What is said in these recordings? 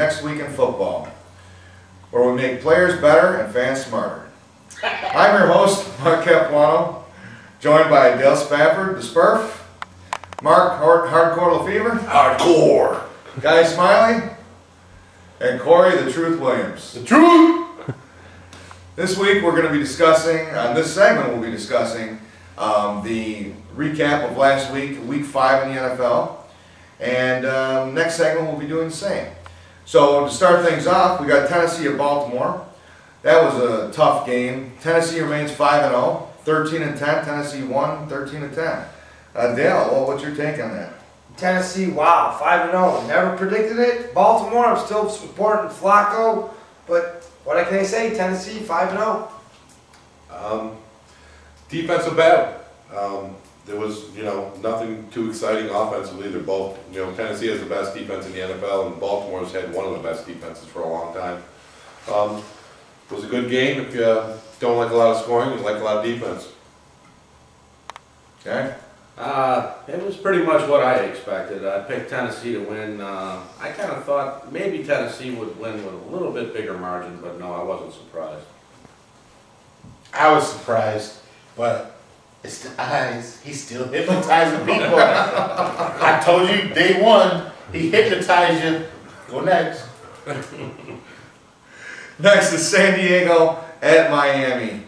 next week in football, where we make players better and fans smarter. I'm your host, Recap1, joined by Dale Spafford, the Spurf, Mark Hardcore Lefevre, Hardcore, Guy Smiley, and Cory the Truth Williams. The Truth! This week we're going to be discussing, on this segment we'll be discussing the recap of last week, week 5 in the NFL. And next segment we'll be doing the same. So to start things off, we got Tennessee at Baltimore. That was a tough game. Tennessee remains 5-0, 13-10. Tennessee won 13-10. Dale, what's your take on that? Tennessee, wow, 5-0. Never predicted it. Baltimore, I'm still supporting Flacco, but what can I say? Tennessee, 5-0. Defensive battle. There was, nothing too exciting offensively. They're both, Tennessee has the best defense in the NFL, and Baltimore's had one of the best defenses for a long time. It was a good game. If you don't like a lot of scoring, you like a lot of defense. Okay. It was pretty much what I expected. I picked Tennessee to win. I kind of thought maybe Tennessee would win with a little bit bigger margin, but no, I wasn't surprised. I was surprised, but it's the eyes. He's still hypnotizing people. I told you day one, he hypnotized you. Go next. Next is San Diego at Miami.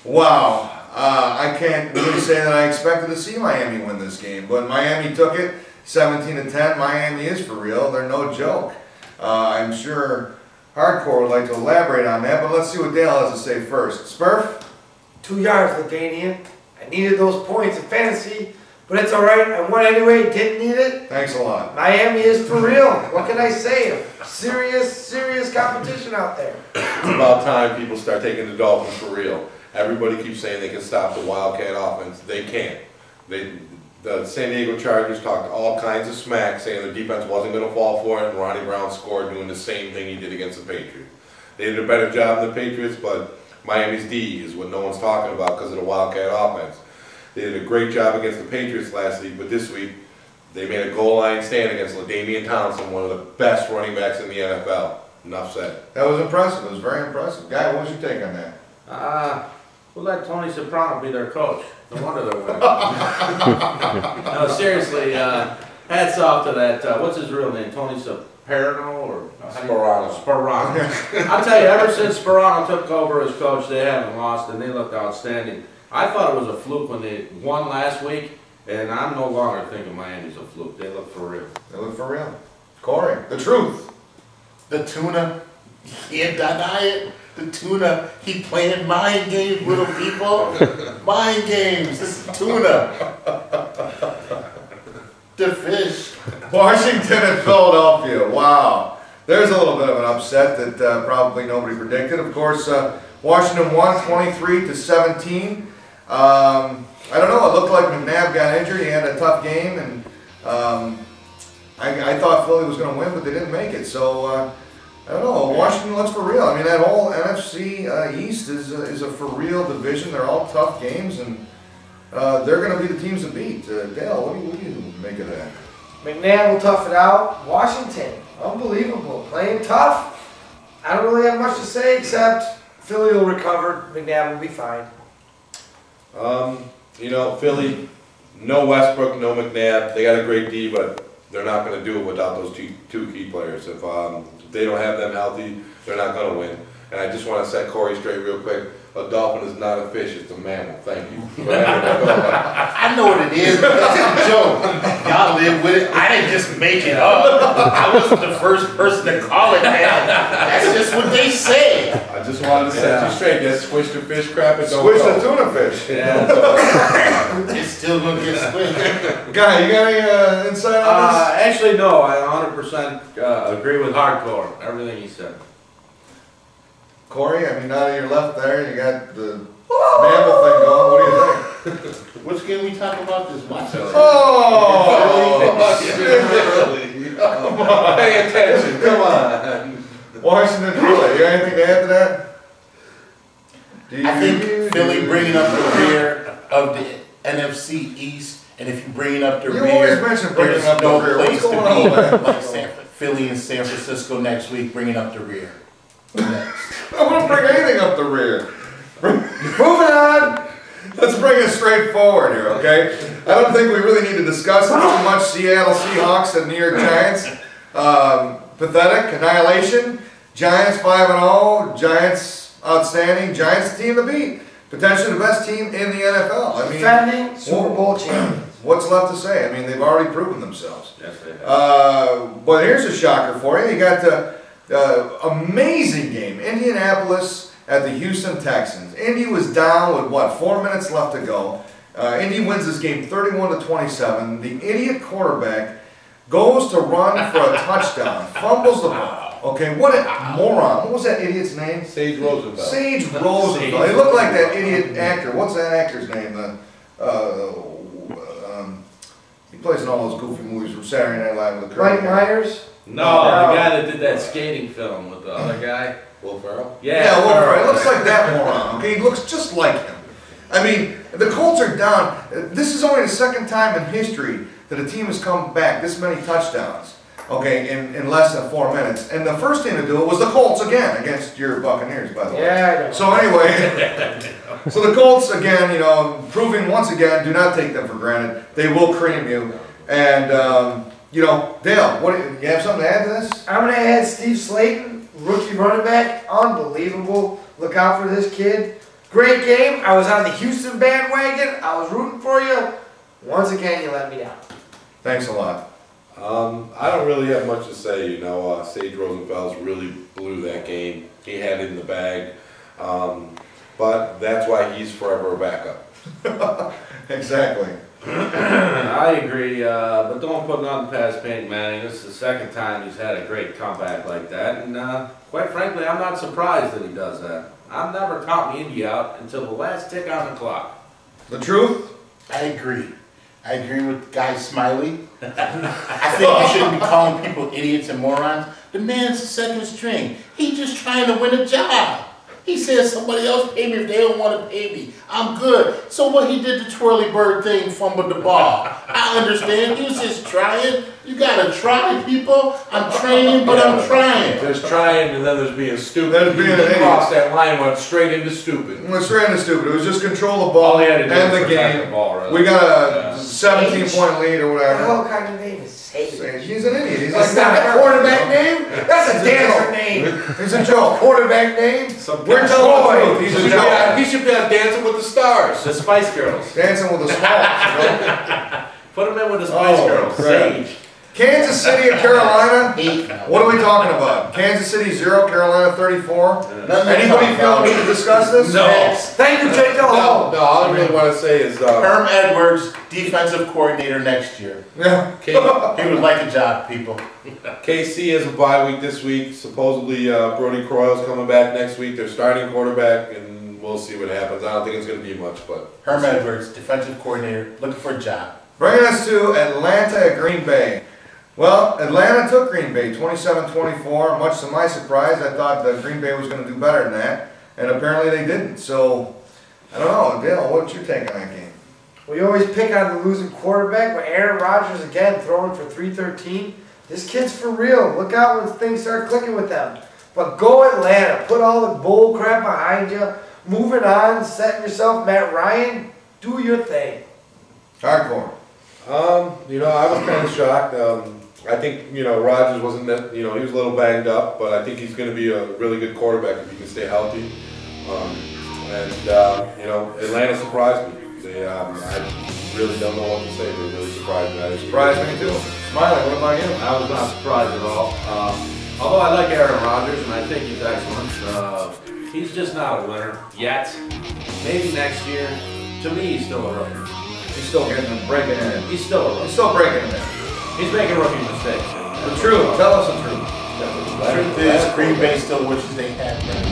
Wow. I can't really say that I expected to see Miami win this game, but Miami took it 17-10. Miami is for real. They're no joke. I'm sure Hardcore would like to elaborate on that, but let's see what Dale has to say first. Spurf? 2 yards, Ladainian. I needed those points in fantasy, but it's all right. I won anyway. Didn't need it. Thanks a lot. Miami is for real. What can I say? Serious competition out there. It's about time people start taking the Dolphins for real. Everybody keeps saying they can stop the Wildcat offense. They can't. The San Diego Chargers talked all kinds of smack, saying the defense wasn't going to fall for it, and Ronnie Brown scored doing the same thing he did against the Patriots. They did a better job than the Patriots, but Miami's D is what no one's talking about because of the Wildcat offense. They did a great job against the Patriots last week, but this week they made a goal line stand against LaDainian Townsend, one of the best running backs in the NFL. Enough said. That was impressive. It was very impressive. Guy, what was your take on that? We'll let Tony Soprano be their coach. No wonder they're winning. No, seriously, hats off to that, what's his real name? Tony Soprano or? Sparano. I'll tell you, ever since Sparano took over as coach, they haven't lost and they looked outstanding. I thought it was a fluke when they won last week, and I'm no longer thinking Miami's a fluke. They look for real. They look for real. Cory, the truth. The tuna, can't deny it. The tuna, he playing mind games, little people. Mind games. This is tuna. The fish. Washington and Philadelphia. Wow. There's a little bit of an upset that probably nobody predicted. Of course, Washington won 23-17. I don't know. It looked like McNabb got injured. He had a tough game, and I thought Philly was going to win, but they didn't make it. So I don't know. Washington looks for real. I mean, that whole NFC East is a for real division. They're all tough games, and they're going to be the teams to beat. Dale, what do you make of that? McNabb will tough it out. Washington, unbelievable. Playing tough. I don't really have much to say except Philly will recover. McNabb will be fine. Philly, no Westbrook, no McNabb. They got a great D, but they're not going to do it without those two key players. If they don't have them healthy, they're not going to win. And I just want to set Cory straight real quick. A dolphin is not a fish, it's a mammal. Thank you. I know what it is, but it's a joke. Y'all live with it. I didn't just make it up. I wasn't the first person to call it that. That's just what they say. I just wanted to set you straight. Just squish the fish crap and don't Squish the tuna fish. Yeah. It's still going to get squished. Guy, you got any insight on this? Actually, no. I 100% agree with Hardcore. Everything he said. Cory, I mean, now that you're left there, you got the mammal thing going. What do you think? Which game we talking about this watch? Oh! Come on. Pay attention. Come on. Washington, Philly. You got anything to add to that? I think Philly bringing up the rear of the NFC East, and if you bring it up the You rear, always mention bringing there's up the no rear. place What's to going on, man? be like San Francisco. Philly and San Francisco next week, bringing up the rear. Next. I wouldn't bring anything up the rear. Moving on. Let's bring it straight forward here, okay? I don't think we really need to discuss too much Seattle Seahawks and New York Giants. Pathetic, annihilation. Giants 5-0, Giants outstanding, Giants team to beat. Potentially the best team in the NFL. I mean, Defending Super Bowl champions. what's left to say? I mean, they've already proven themselves. Yes, they have. But here's a shocker for you. You got the amazing game, Indianapolis at the Houston Texans. Indy was down with, what, 4 minutes left to go. Indy wins this game 31-27. The idiot quarterback goes to run for a touchdown, fumbles the ball. Okay, what a moron. What was that idiot's name? Sage Rosenfeld. Sage Rosenfeld. He looked like that idiot actor. What's that actor's name? He plays in all those goofy movies from Saturday Night Live with the Mike Myers? No, the guy that did that skating film with the other guy. Will Ferrell? Yeah, well, right. It looks like that moron. Okay, he looks just like him. I mean, the Colts are down. This is only the second time in history that a team has come back this many touchdowns. Okay, in less than 4 minutes. And the first team to do it was the Colts again against your Buccaneers, by the way. Yeah, I know. So anyway, so the Colts again, you know, proving once again, do not take them for granted. They will cream you. And you know, Dale, what you have something to add to this? I'm going to add Steve Slayton, rookie running back. Unbelievable. Look out for this kid. Great game. I was on the Houston bandwagon. I was rooting for you. Once again, you let me down. Thanks a lot. I don't really have much to say. You know, Sage Rosenfeld really blew that game. He had it in the bag. But that's why he's forever a backup. Exactly. I agree, but don't put nothing past Peyton Manning. This is the second time he's had a great comeback like that, and quite frankly, I'm not surprised that he does that. I've never counted Indy out until the last tick on the clock. The truth? I agree. I agree with Guy Smiley. I think you shouldn't be calling people idiots and morons. The man's a second string. He's just trying to win a job. He says somebody else pay me if they don't want to pay me. I'm good. So what he did the twirly bird thing, fumbled the ball. I understand. He was just trying. You gotta try, people. I'm training, but I'm trying. There's trying and then there's being stupid. There's being an idiot. Crossed that line, went straight into stupid. Went straight into stupid. It was just control the ball All he had to do and was the protect game. the ball, really. We got a 17-point lead or What the whatever. hell kind of name is Sage? He's an idiot. He's That's like not a that. quarterback name. That's a dancer name. He's a joke. Quarterback name. We're telling the truth. He's a joke. He should be on Dancing with the Stars. The Spice Girls. Dancing with the Smalls. You know? Put him in with the Spice Oh, Girls. right. Sage. Kansas City and Carolina. 8 now. What are we talking about? Kansas City 0, Carolina 34. Nothing to Anybody talk feel about. we need to discuss this? No. Thank you, Jake. No, all I really want to say is Herm Edwards, defensive coordinator next year. Yeah. He would like a job, people. KC has a bye week this week. Supposedly Brody Croyle's coming back next week. They're starting quarterback, and we'll see what happens. I don't think it's going to be much, but Herm Edwards, defensive coordinator, looking for a job. Bringing us to Atlanta at Green Bay. Well, Atlanta took Green Bay 27-24. Much to my surprise, I thought that Green Bay was going to do better than that, and apparently they didn't. So, I don't know. Dale, what's your take on that game? We always pick on the losing quarterback, but Aaron Rodgers again throwing for 313. This kid's for real. Look out when things start clicking with them. But go Atlanta. Put all the bull crap behind you. Moving on, setting yourself, Matt Ryan, do your thing. Hardcore. you know, I was kind of shocked. I think, you know, Rodgers wasn't that, you know, he was a little banged up, but I think he's going to be a really good quarterback if he can stay healthy. You know, Atlanta surprised me. They, I really don't know what to say. They really surprised me. Surprised me too. Smiley, what about you? I was not surprised at all. Although I like Aaron Rodgers and I think he's excellent, he's just not a winner yet. Maybe next year. To me, he's still a rookie. He's still getting breaking in. He's still a rookie. He's still breaking in. He's making rookie mistakes. The truth. Tell us the truth. The truth is, Green Bay still wishes they had them.